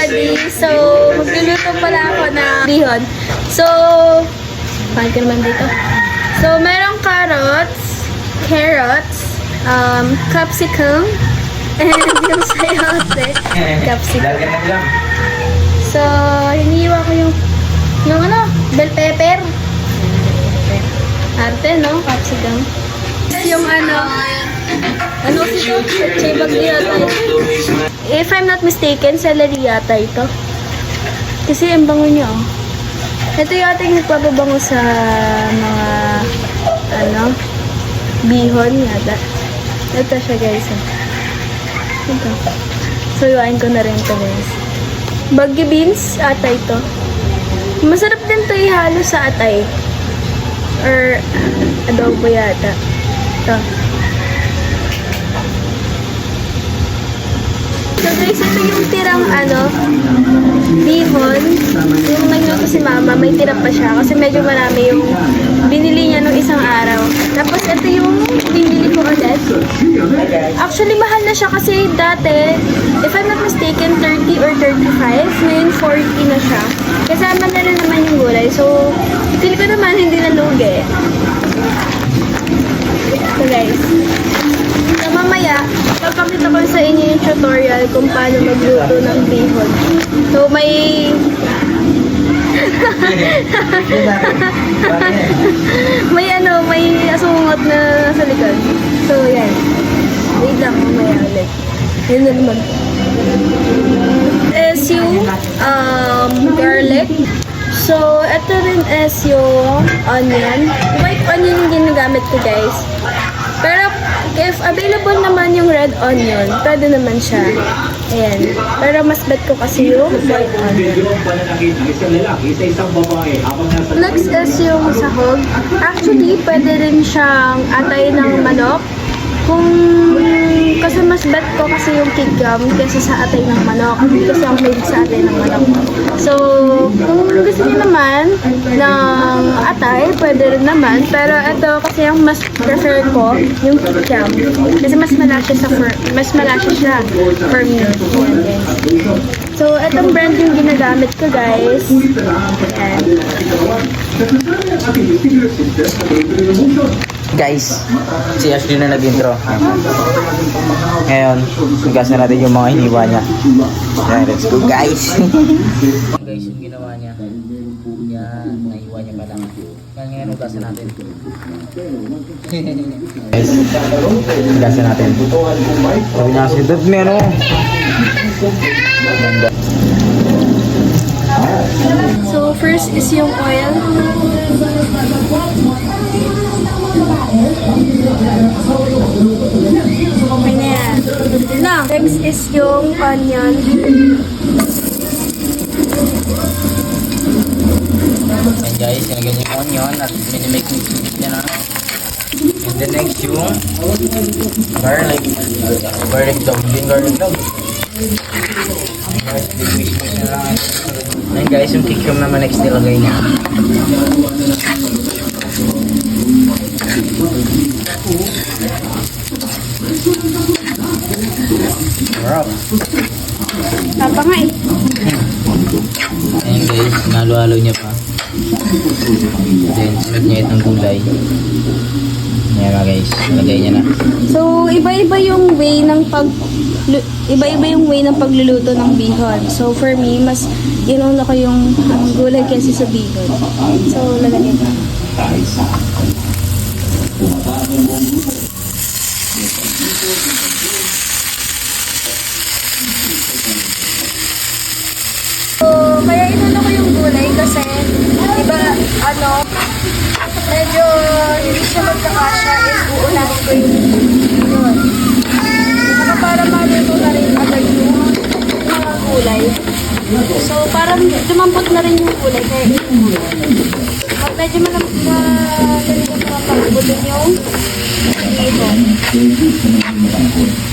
ready. So, magluluto pala ako ng bihon. So, paano ko naman dito? So, merong carrots, capsicum, and yung sayote. Capsicum. So, hiniwa ko yung bell pepper. Arte, no? Capsicum. Yung ito? Chibag yata ito. If I'm not mistaken, celery yata ito. Kasi ang bango niya, oh. Ito yung ating nagpapabango sa mga, bihon yata. Ito siya, guys. Ito. So, iwain ko na rin ito, guys. Baggy beans, ata ito. Masarap din ito ihalo sa atay. Or, adobo yata. Ito. So guys, ito yung tirang bihon. Yung nagluto si mama, may tira pa siya. Kasi medyo marami yung binili niya nung isang araw. Tapos ito yung binili ko ulit. Actually, mahal na siya kasi dati, if I'm not mistaken, 30 or 35. Ngayon, 40 na siya. Kasama na rin naman yung gulay. So, feel ko naman hindi na lugi. So guys, so mamaya, papakita ko sa inyo yung tutorial kung paano magluto ng bihon. So may may asungot na sa likod. So yan. Wait lang, mamaya ulit. Yun na naman. Is yung garlic. So, ito rin is yung onion. White onion yung ginagamit ko, guys. Pero, if available naman yung red onion, pwede naman siya. Ayan. Pero, mas bet ko kasi yung white onion. Next is yung sahog. Actually, pwede rin siyang atay ng manok. Kasi mas bet ko kasi yung kikiam kaysa sa atay ng manok. Kasi ang mahilig sa atay ng manok. So, kung gusto niyo naman ng atay, pwede rin naman. Pero ito kasi yung mas prefer ko, yung kikiam. Kasi mas malasa siya for me. Ayan, guys. So, itong brand yung ginagamit ko, guys. Ayan. Guys, si Ashley na nag-intro. Ngayon, tugas na natin yung mga hiniwa niya. Yeah, let's go, guys. Guys, yung ginawa niya. Yan, nahiwa niya pa lang. Yan, ngayon, tugasan natin. Guys, tugasan natin. Sabi niya kasi, dad, may So, first is yung oil. Okay na yan. Next is yung onion. And guys, nilagyan yung onion at minimake niya na. And then next yung garlic. Garlic dog. Yung garlic dog. Guys, big-wish na lang. And guys, yung kikium naman next nilagay niya. Sarap. Tapa nga eh. Ayan guys, nalo-halo niya pa. Then, sunod niya itong gulay. Ayan mga guys, nalagay niya na. So, iba-iba yung way ng pagluluto ng bihon. So, for me, mas inuna ko yung gulay kasi sa bihon. So, lalagyan ko. So, kaya inuna ko yung gulay kasi, diba, medyo hindi siya magkakasya, uunahin ko yung bihon. Saka para maluto na rin agad yung mga gulay. So, parang dumampot na rin yung gulay, kaya medyo madali ko na pagbutin yung bihon.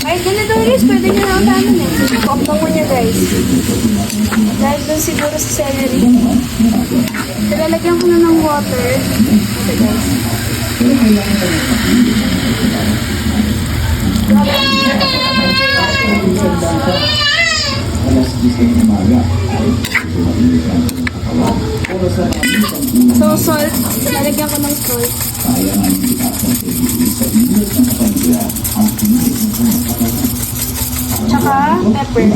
Kahit ganito guys, pwede nyo na utanan eh. Kapag mo niya guys. Dahil doon siguro sa celery. So, lalagyan ko na ng water. Ito guys. So, salt. Lalagyan ko ng salt. Tsaka, pepper.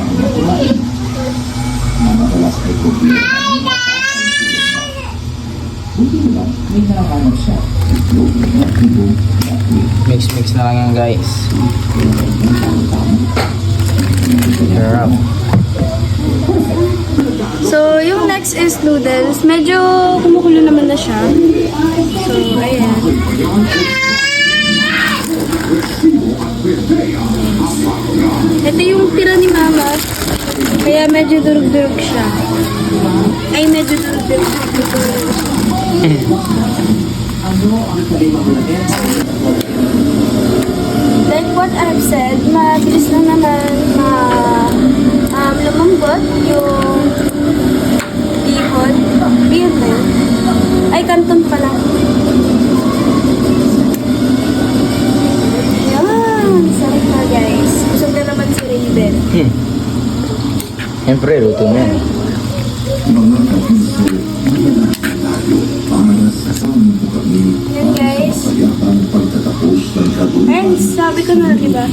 Mix na lang yan guys. Sarap. So, yung next is noodles. Medyo kumukulo naman na siya. So, ayan. Ito yung tira ni Mama. Kaya medyo durug-durug siya. Ay, medyo durug-durug siya. Like what I've said, mabilis na naman lumambot yung bihon. Bihon ba yun? Ay, kanton pala. Yan! Sarap na guys. Busog na naman si Raven. Siyempre, luto mo yan. Yan guys. Ayan, sabi ko na, diba?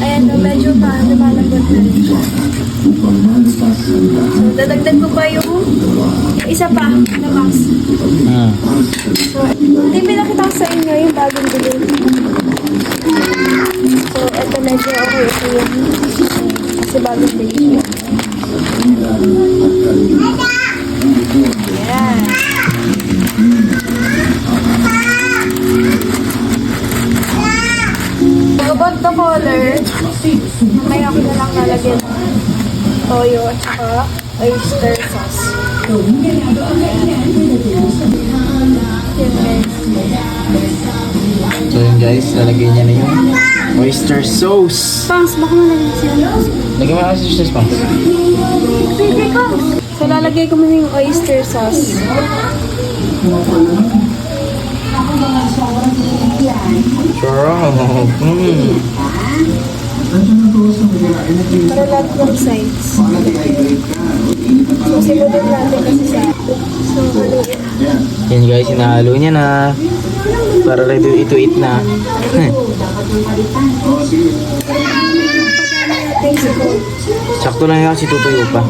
Ayan, medyo lumalambot na rin siya. So, dadagdag ko pa yung isa pa na box. So, hindi pinakita ko sa inyo yung bagong bili. So, ito medyo okay. Ito yung kasi bagong bili siya. Yeah. So, about the color, may ako na lang nalagyan ng toyo at saka oyster sauce. So yun guys, lalagyan niya na yung oyster sauce. Pangs, baka malagyan siya. Lagyan mo yung oyster sauce, Pangs. Sige ko. So, lalagay ko muna yung oyster sauce. Sarap. Para lahat ng sides. So, simulan natin kasi sa... So, haluin. Yan guys, hinahalo niya na. Para ready to eat na. Natin si Cole. Sakto lang yan kasi tutuyo pa.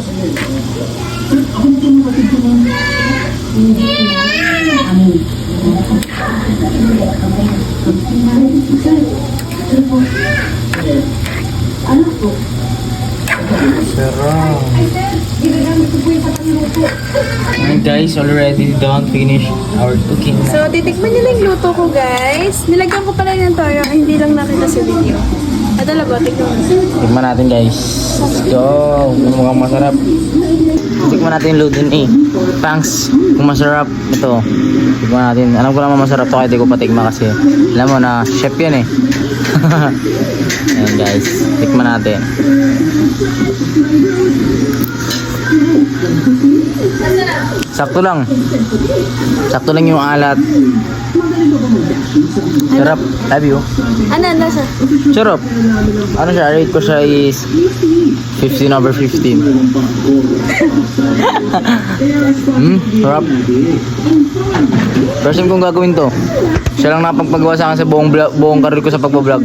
Sarap. And guys, already done finish our cooking. So, titikman niyo na yung luto ko, guys. Nilagyan ko pala ng toyo, hindi lang nakita sa video. Ito lang ba? Tikman mo. Tikman natin guys. Let's go. Mukhang masarap. Tikman natin yung luto eh. Thanks. Kung masarap, ito. Tikman natin. Alam ko naman masarap to kahit di ko patikman kasi alam mo na chef yan eh. Ayan guys. Tikman natin. Sakto lang. Sakto lang yung alat. Sarap. Love you. Ano, nasa? Sarap. Ano siya? Rate ko siya is 15/15. Sarap. First time kong gagawin to. Siya lang napagpagawa sa akin sa buong career ko sa pagbablog.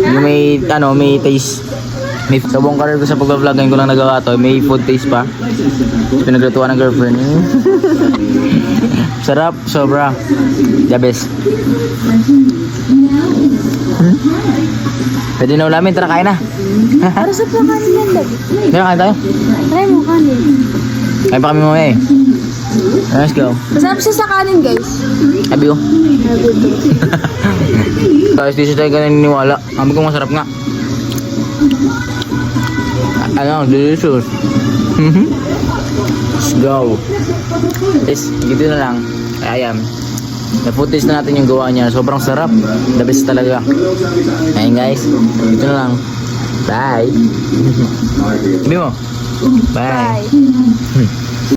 Yung may, may taste. Sa buong career ko sa pagbablog, ngayon ko lang nagawa to. May food taste pa. Pinaglutuan ng girlfriend. Sarap, sobra. The best. Pwede na ulamin, tara kain na. Para sa kanin yan, Dad. Meron kain tayo? Try mo kanin. Kain pa kami mamaya eh. Let's go. Masarap siya sa kanin, guys. Sabi ko. Guys, di siya tayo ganun niniwala. Sabi ko masarap nga. Ano, delicious. Let's go. Yes, gitu na lang. Ayan. Na-footage na natin yung gawa niya. Sobrang sarap. The best talaga. Ayan guys. Ito na lang. Bye. Sabi mo. Bye. Bye.